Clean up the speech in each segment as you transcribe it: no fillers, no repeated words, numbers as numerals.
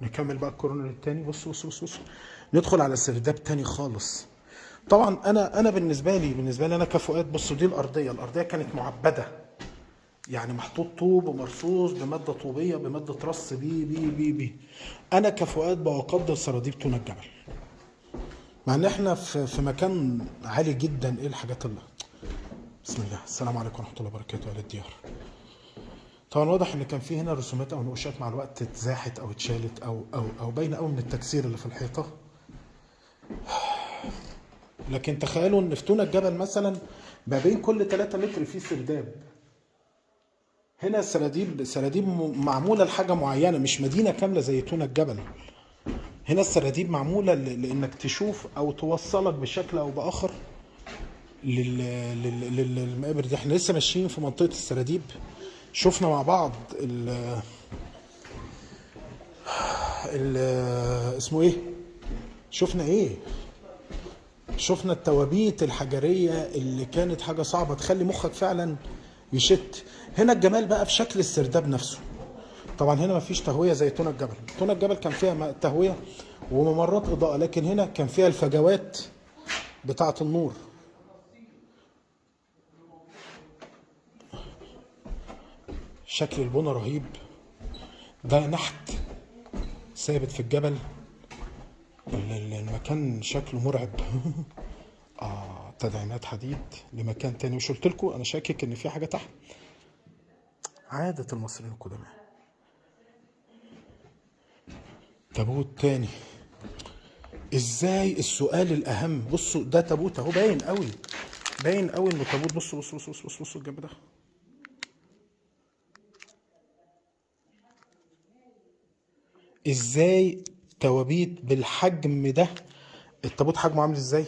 نكمل بقى الكورنر التاني. بص بص بص بص، ندخل على سرداب تاني خالص. طبعا انا بالنسبه لي انا كفؤاد، بصوا دي الارضيه كانت معبده، يعني محطوط طوب ومرصوص بماده طوبيه بماده رص بي. انا كفؤاد بقدر سراديب تونة الجبل، مع ان احنا في مكان عالي جدا. ايه الحاجات اللي، بسم الله، السلام عليكم ورحمه الله وبركاته. اهل الديار. طبعا واضح ان كان في هنا رسومات او نقوشات مع الوقت اتزاحت او اتشالت او باينه قوي من التكسير اللي في الحيطه. لكن تخيلوا ان في تونة الجبل مثلا ما بين كل 3 متر في سرداب. هنا سراديب معموله لحاجه معينه، مش مدينه كامله زي تونة الجبل. هنا السراديب معموله لانك تشوف او توصلك بشكل او باخر للمقابر دي. احنا لسه ماشيين في منطقه السراديب، شفنا مع بعض ال اسمه ايه، شفنا ايه، شفنا التوابيت الحجريه اللي كانت حاجه صعبه تخلي مخك فعلا يشت. هنا الجمال بقى في شكل السرداب نفسه. طبعا هنا مفيش تهويه زي تونة الجبل. تونة الجبل كان فيها تهويه وممرات اضاءه، لكن هنا كان فيها الفجوات بتاعه النور. شكل البنى رهيب. ده نحت ثابت في الجبل. المكان شكله مرعب. تدعيمات حديد لمكان تاني. مش قلت لكم انا شاكك ان في حاجه تحت؟ عادة المصريين القدماء. تابوت تاني. ازاي؟ السؤال الاهم، بصوا ده تابوت اهو، باين قوي باين قوي انه تابوت. بصوا بصوا بصوا بصوا بصوا, بصوا الجنب ده. ازاي توابيت بالحجم ده؟ التابوت حجمه عامل ازاي؟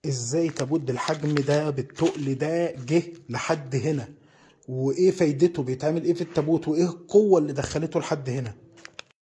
ازاي تابوت بالحجم ده بالتقل ده جه لحد هنا؟ وايه فايدته؟ بيتعمل ايه في التابوت؟ وايه القوه اللي دخلته لحد هنا؟